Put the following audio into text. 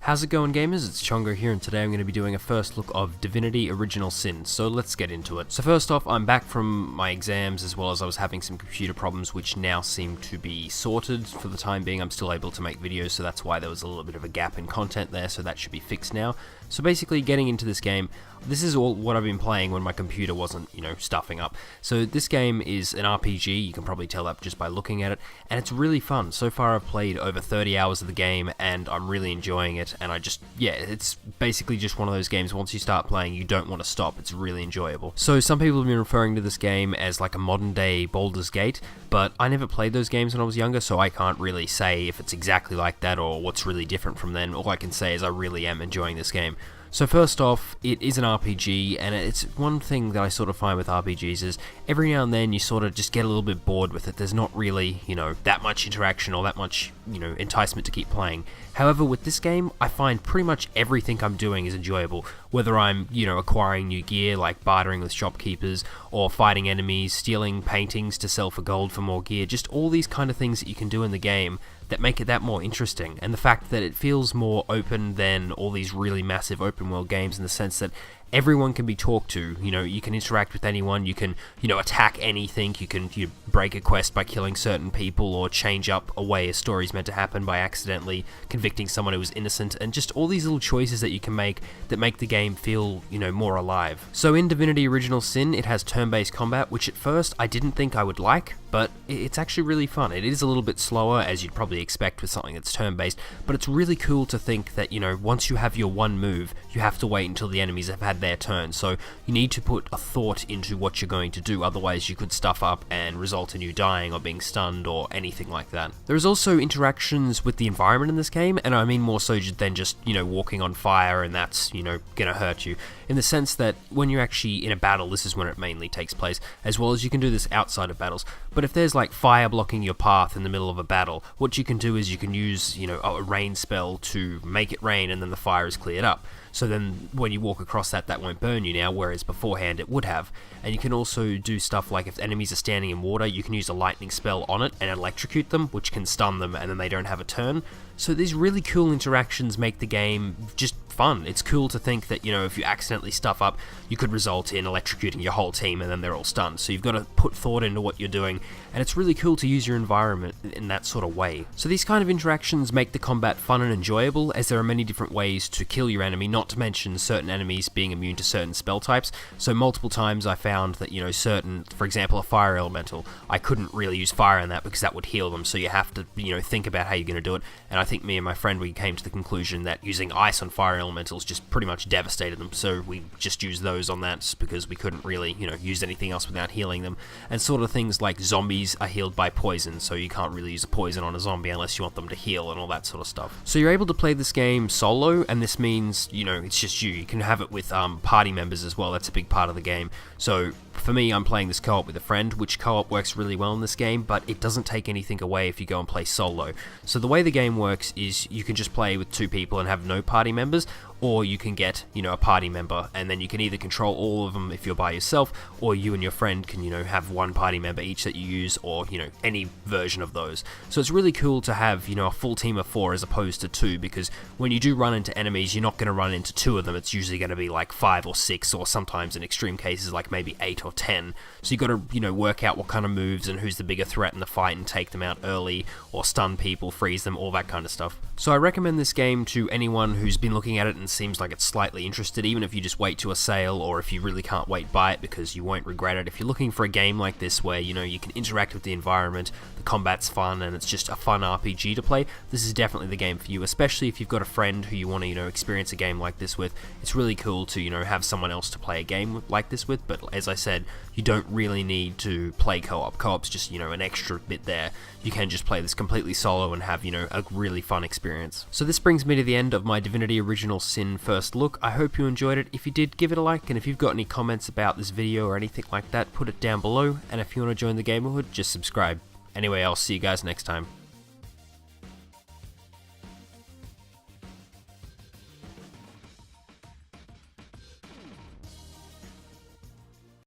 How's it going, gamers? It's Chongo here, and today I'm going to be doing a first look of Divinity Original Sin, so let's get into it. So first off, I'm back from my exams, as well as I was having some computer problems which now seem to be sorted. For the time being, I'm still able to make videos, so that's why there was a little bit of a gap in content there, so that should be fixed now. So basically, getting into this game, this is all what I've been playing when my computer wasn't, stuffing up. So this game is an RPG, you can probably tell that just by looking at it, and it's really fun. So far I've played over 30 hours of the game, and I'm really enjoying it, and it's basically just one of those games, once you start playing, you don't want to stop. It's really enjoyable. So some people have been referring to this game as like a modern day Baldur's Gate, but I never played those games when I was younger, so I can't really say if it's exactly like that or what's really different from then. All I can say is I really am enjoying this game. So first off, it is an RPG, and it's one thing that I sort of find with RPGs is every now and then you sort of just get a little bit bored with it. There's not really, that much interaction or that much, enticement to keep playing. However, with this game, I find pretty much everything I'm doing is enjoyable. Whether I'm, acquiring new gear, like bartering with shopkeepers, or fighting enemies, stealing paintings to sell for gold for more gear, just all these kind of things that you can do in the game that make it that more interesting, and the fact that it feels more open than all these really massive open world games in the sense that everyone can be talked to. You can interact with anyone, you can, attack anything, you can break a quest by killing certain people, or change up a way a story's meant to happen by accidentally convicting someone who was innocent, and just all these little choices that you can make that make the game feel, more alive. So in Divinity Original Sin, it has turn-based combat, which at first I didn't think I would like, but it's actually really fun. It is a little bit slower, as you'd probably expect with something that's turn-based, but it's really cool to think that, once you have your one move, you have to wait until the enemies have had their turn, so you need to put a thought into what you're going to do, otherwise you could stuff up and result in you dying or being stunned or anything like that. There's also interactions with the environment in this game, and I mean more so than just, walking on fire and that's, gonna hurt you, in the sense that when you're actually in a battle, this is when it mainly takes place, as well as you can do this outside of battles. But if there's like fire blocking your path in the middle of a battle, what you can do is you can use, a rain spell to make it rain, and then the fire is cleared up. So then when you walk across that won't burn you now, whereas beforehand it would have. And you can also do stuff like if enemies are standing in water, you can use a lightning spell on it and electrocute them, which can stun them, and then they don't have a turn. So these really cool interactions make the game just fun. It's cool to think that, if you accidentally stuff up, you could result in electrocuting your whole team and then they're all stunned. So you've got to put thought into what you're doing, and it's really cool to use your environment in that sort of way. So these kind of interactions make the combat fun and enjoyable, as there are many different ways to kill your enemy, not to mention certain enemies being immune to certain spell types. So multiple times I found that, certain, for example, a fire elemental, I couldn't really use fire on that because that would heal them, so you have to, think about how you're going to do it. And I think me and my friend, we came to the conclusion that using ice on fire elementals just pretty much devastated them, so we just used those on that because we couldn't really, use anything else without healing them. And sort of things like zombies are healed by poison, so you can't really use a poison on a zombie unless you want them to heal and all that sort of stuff. So you're able to play this game solo, and this means, it's just you. You can have it with party members as well. That's a big part of the game. So for me, I'm playing this co-op with a friend, which co-op works really well in this game, but it doesn't take anything away if you go and play solo. So the way the game works is you can just play with two people and have no party members, or you can get, a party member, and then you can either control all of them if you're by yourself, or you and your friend can, have one party member each that you use, or, any version of those. So it's really cool to have, a full team of 4 as opposed to 2, because when you do run into enemies, you're not going to run into 2 of them. It's usually going to be like 5 or 6, or sometimes in extreme cases like maybe 8 or 10. So you got to, work out what kind of moves and who's the bigger threat in the fight and take them out early, or stun people, freeze them, all that kind of stuff. So I recommend this game to anyone who's been looking at it and seems like it's slightly interested, even if you just wait to a sale, or if you really can't wait, buy it because you won't regret it. If you're looking for a game like this where, you can interact with the environment, the combat's fun, and it's just a fun RPG to play, this is definitely the game for you, especially if you've got a friend who you want to, experience a game like this with. It's really cool to, have someone else to play a game like this with, but as I said, you don't really need to play co-op. Co-op's just, an extra bit there. You can just play this completely solo and have, a really fun experience. So this brings me to the end of my Divinity Original Sin first look. I hope you enjoyed it. If you did, give it a like, and if you've got any comments about this video or anything like that, put it down below, and if you want to join the GamerHood, just subscribe. Anyway, I'll see you guys next time.